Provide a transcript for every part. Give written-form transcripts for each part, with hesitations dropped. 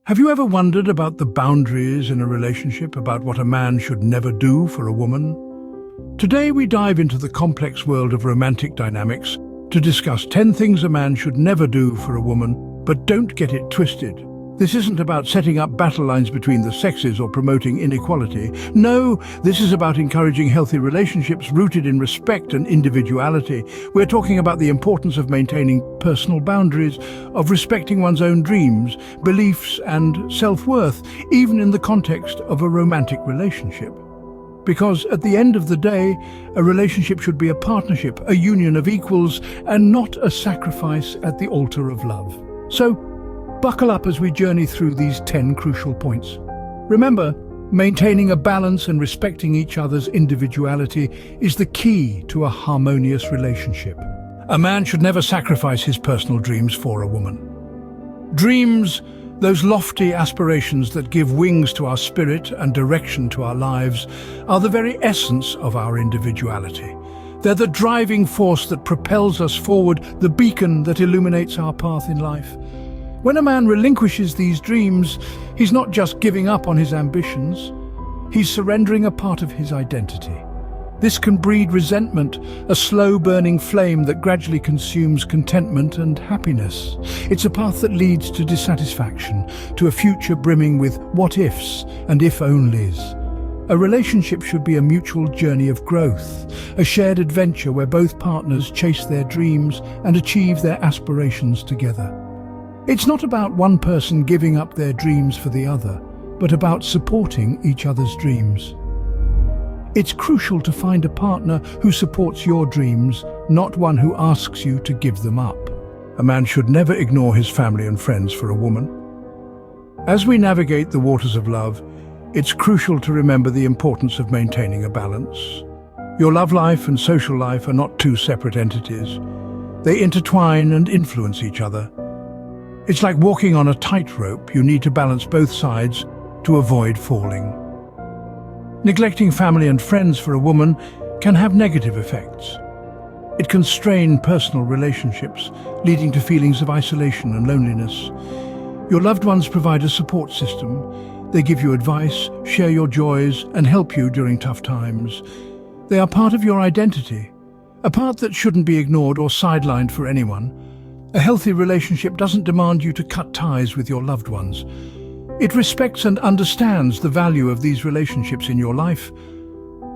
Have you ever wondered about the boundaries in a relationship, about what a man should never do for a woman? Today we dive into the complex world of romantic dynamics to discuss 10 things a man should never do for a woman, but don't get it twisted. This isn't about setting up battle lines between the sexes or promoting inequality. No, this is about encouraging healthy relationships rooted in respect and individuality. We're talking about the importance of maintaining personal boundaries, of respecting one's own dreams, beliefs and self-worth, even in the context of a romantic relationship. Because at the end of the day, a relationship should be a partnership, a union of equals, and not a sacrifice at the altar of love. So, buckle up as we journey through these 10 crucial points. Remember, maintaining a balance and respecting each other's individuality is the key to a harmonious relationship. A man should never sacrifice his personal dreams for a woman. Dreams, those lofty aspirations that give wings to our spirit and direction to our lives, are the very essence of our individuality. They're the driving force that propels us forward, the beacon that illuminates our path in life. When a man relinquishes these dreams, he's not just giving up on his ambitions, he's surrendering a part of his identity. This can breed resentment, a slow-burning flame that gradually consumes contentment and happiness. It's a path that leads to dissatisfaction, to a future brimming with what-ifs and if-onlys. A relationship should be a mutual journey of growth, a shared adventure where both partners chase their dreams and achieve their aspirations together. It's not about one person giving up their dreams for the other, but about supporting each other's dreams. It's crucial to find a partner who supports your dreams, not one who asks you to give them up. A man should never ignore his family and friends for a woman. As we navigate the waters of love, it's crucial to remember the importance of maintaining a balance. Your love life and social life are not two separate entities. They intertwine and influence each other. It's like walking on a tightrope. You need to balance both sides to avoid falling. Neglecting family and friends for a woman can have negative effects. It can strain personal relationships, leading to feelings of isolation and loneliness. Your loved ones provide a support system. They give you advice, share your joys, and help you during tough times. They are part of your identity, a part that shouldn't be ignored or sidelined for anyone. A healthy relationship doesn't demand you to cut ties with your loved ones. It respects and understands the value of these relationships in your life.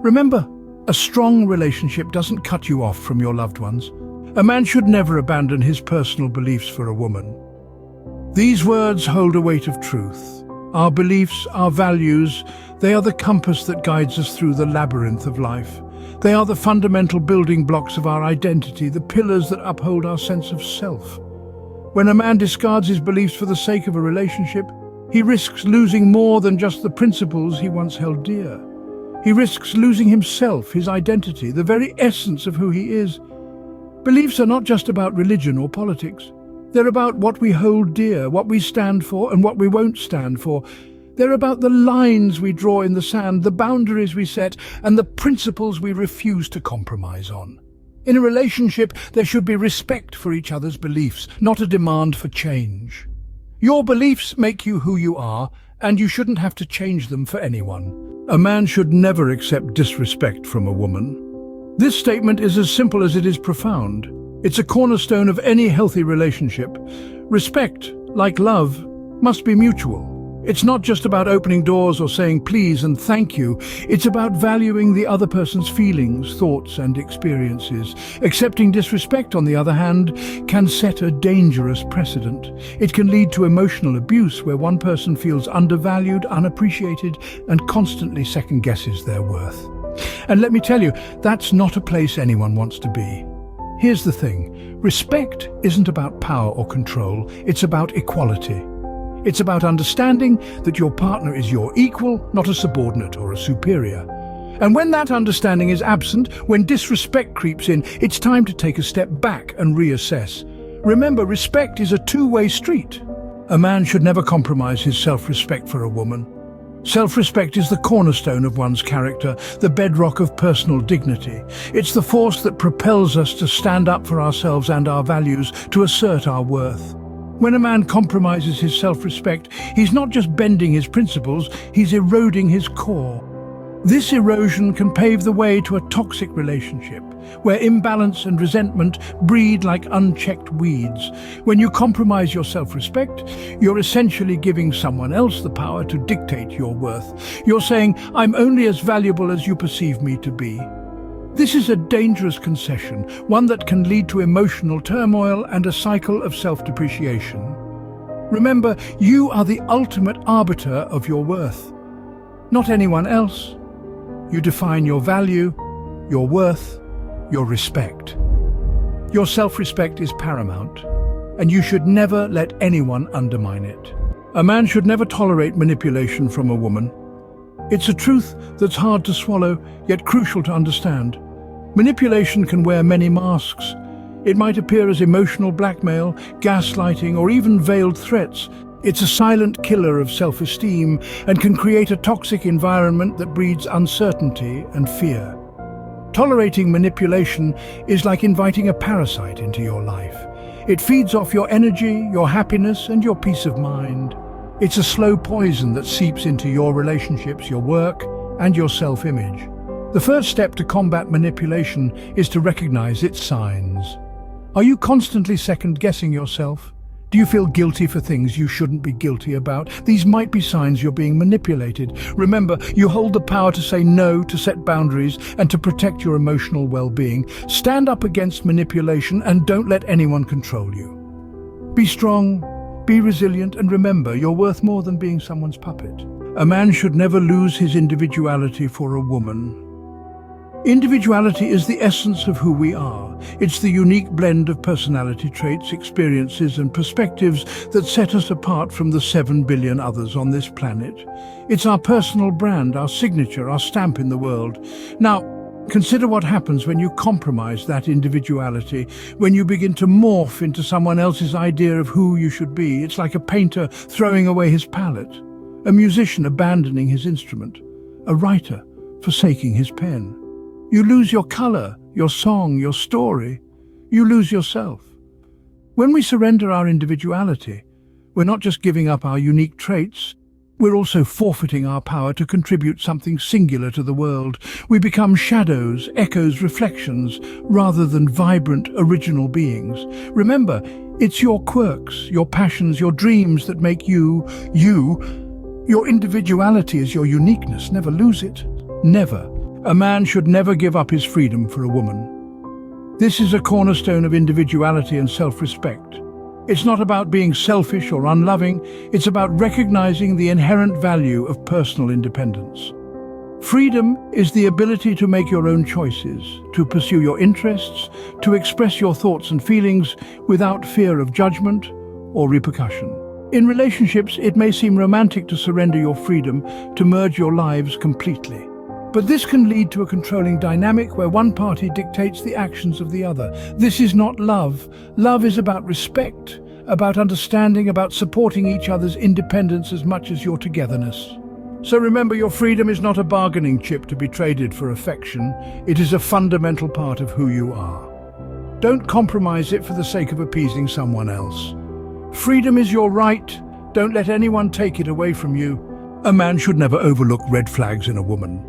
Remember, a strong relationship doesn't cut you off from your loved ones. A man should never abandon his personal beliefs for a woman. These words hold a weight of truth. Our beliefs, our values, they are the compass that guides us through the labyrinth of life. They are the fundamental building blocks of our identity, the pillars that uphold our sense of self. When a man discards his beliefs for the sake of a relationship, he risks losing more than just the principles he once held dear. He risks losing himself, his identity, the very essence of who he is. Beliefs are not just about religion or politics. They're about what we hold dear, what we stand for and what we won't stand for. They're about the lines we draw in the sand, the boundaries we set, and the principles we refuse to compromise on. In a relationship, there should be respect for each other's beliefs, not a demand for change. Your beliefs make you who you are, and you shouldn't have to change them for anyone. A man should never accept disrespect from a woman. This statement is as simple as it is profound. It's a cornerstone of any healthy relationship. Respect, like love, must be mutual. It's not just about opening doors or saying please and thank you. It's about valuing the other person's feelings, thoughts and experiences. Accepting disrespect, on the other hand, can set a dangerous precedent. It can lead to emotional abuse where one person feels undervalued, unappreciated, and constantly second-guesses their worth. And let me tell you, that's not a place anyone wants to be. Here's the thing. Respect isn't about power or control. It's about equality. It's about understanding that your partner is your equal, not a subordinate or a superior. And when that understanding is absent, when disrespect creeps in, it's time to take a step back and reassess. Remember, respect is a two-way street. A man should never compromise his self-respect for a woman. Self-respect is the cornerstone of one's character, the bedrock of personal dignity. It's the force that propels us to stand up for ourselves and our values, to assert our worth. When a man compromises his self-respect, he's not just bending his principles, he's eroding his core. This erosion can pave the way to a toxic relationship, where imbalance and resentment breed like unchecked weeds. When you compromise your self-respect, you're essentially giving someone else the power to dictate your worth. You're saying, "I'm only as valuable as you perceive me to be." This is a dangerous concession, one that can lead to emotional turmoil and a cycle of self-depreciation. Remember, you are the ultimate arbiter of your worth, not anyone else. You define your value, your worth, your respect. Your self-respect is paramount, and you should never let anyone undermine it. A man should never tolerate manipulation from a woman. It's a truth that's hard to swallow, yet crucial to understand. Manipulation can wear many masks. It might appear as emotional blackmail, gaslighting, or even veiled threats. It's a silent killer of self-esteem and can create a toxic environment that breeds uncertainty and fear. Tolerating manipulation is like inviting a parasite into your life. It feeds off your energy, your happiness, and your peace of mind. It's a slow poison that seeps into your relationships, your work, and your self-image. The first step to combat manipulation is to recognize its signs. Are you constantly second-guessing yourself? Do you feel guilty for things you shouldn't be guilty about? These might be signs you're being manipulated. Remember, you hold the power to say no, to set boundaries, and to protect your emotional well-being. Stand up against manipulation and don't let anyone control you. Be strong, be resilient, and remember, you're worth more than being someone's puppet. A man should never lose his individuality for a woman. Individuality is the essence of who we are. It's the unique blend of personality traits, experiences, and perspectives that set us apart from the 7 billion others on this planet. It's our personal brand, our signature, our stamp in the world. Now, consider what happens when you compromise that individuality, when you begin to morph into someone else's idea of who you should be. It's like a painter throwing away his palette, a musician abandoning his instrument, a writer forsaking his pen. You lose your color, your song, your story. You lose yourself. When we surrender our individuality, we're not just giving up our unique traits, we're also forfeiting our power to contribute something singular to the world. We become shadows, echoes, reflections, rather than vibrant, original beings. Remember, it's your quirks, your passions, your dreams that make you, you. Your individuality is your uniqueness. Never lose it. Never. A man should never give up his freedom for a woman. This is a cornerstone of individuality and self-respect. It's not about being selfish or unloving, it's about recognizing the inherent value of personal independence. Freedom is the ability to make your own choices, to pursue your interests, to express your thoughts and feelings without fear of judgment or repercussion. In relationships, it may seem romantic to surrender your freedom, to merge your lives completely. But this can lead to a controlling dynamic where one party dictates the actions of the other. This is not love. Love is about respect, about understanding, about supporting each other's independence as much as your togetherness. So remember, your freedom is not a bargaining chip to be traded for affection. It is a fundamental part of who you are. Don't compromise it for the sake of appeasing someone else. Freedom is your right. Don't let anyone take it away from you. A man should never overlook red flags in a woman.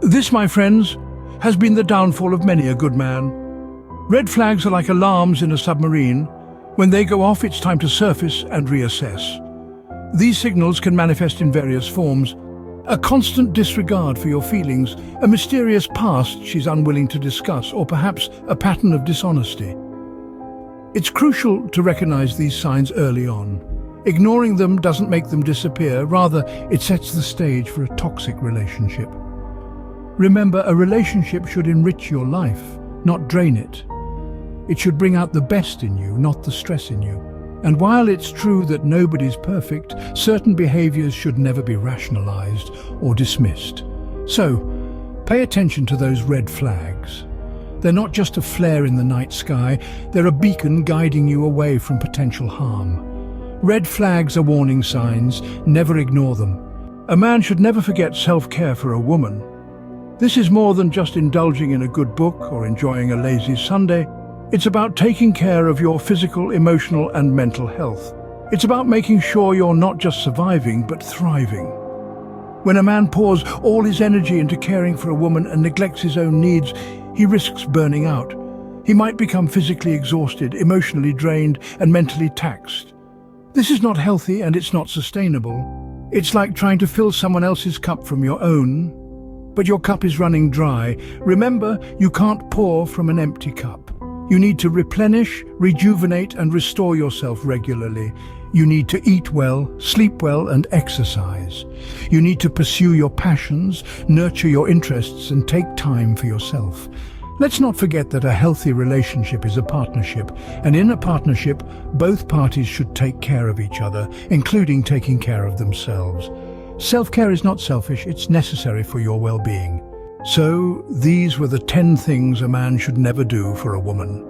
This, my friends, has been the downfall of many a good man. Red flags are like alarms in a submarine. When they go off, it's time to surface and reassess. These signals can manifest in various forms. A constant disregard for your feelings, a mysterious past she's unwilling to discuss, or perhaps a pattern of dishonesty. It's crucial to recognize these signs early on. Ignoring them doesn't make them disappear, rather it sets the stage for a toxic relationship. Remember, a relationship should enrich your life, not drain it. It should bring out the best in you, not the stress in you. And while it's true that nobody's perfect, certain behaviors should never be rationalized or dismissed. So, pay attention to those red flags. They're not just a flare in the night sky, they're a beacon guiding you away from potential harm. Red flags are warning signs, never ignore them. A man should never forget self-care for a woman. This is more than just indulging in a good book or enjoying a lazy Sunday. It's about taking care of your physical, emotional, and mental health. It's about making sure you're not just surviving, but thriving. When a man pours all his energy into caring for a woman and neglects his own needs, he risks burning out. He might become physically exhausted, emotionally drained, and mentally taxed. This is not healthy and it's not sustainable. It's like trying to fill someone else's cup from your own, but your cup is running dry. Remember, you can't pour from an empty cup. You need to replenish, rejuvenate, and restore yourself regularly. You need to eat well, sleep well, and exercise. You need to pursue your passions, nurture your interests, and take time for yourself. Let's not forget that a healthy relationship is a partnership, and in a partnership, both parties should take care of each other, including taking care of themselves. Self-care is not selfish, it's necessary for your well-being. So, these were the 10 things a man should never do for a woman.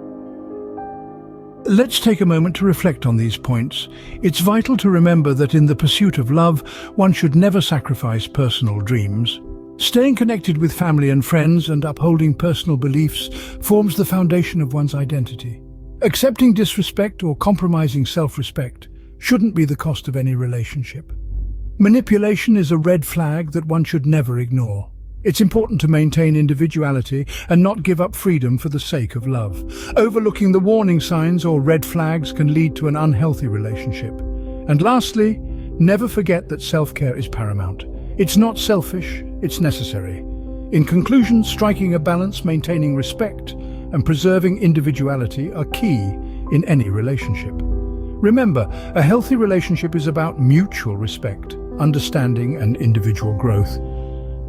Let's take a moment to reflect on these points. It's vital to remember that in the pursuit of love, one should never sacrifice personal dreams. Staying connected with family and friends and upholding personal beliefs forms the foundation of one's identity. Accepting disrespect or compromising self-respect shouldn't be the cost of any relationship. Manipulation is a red flag that one should never ignore. It's important to maintain individuality and not give up freedom for the sake of love. Overlooking the warning signs or red flags can lead to an unhealthy relationship. And lastly, never forget that self-care is paramount. It's not selfish, it's necessary. In conclusion, striking a balance, maintaining respect, and preserving individuality are key in any relationship. Remember, a healthy relationship is about mutual respect, understanding, and individual growth.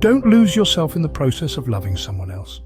Don't lose yourself in the process of loving someone else.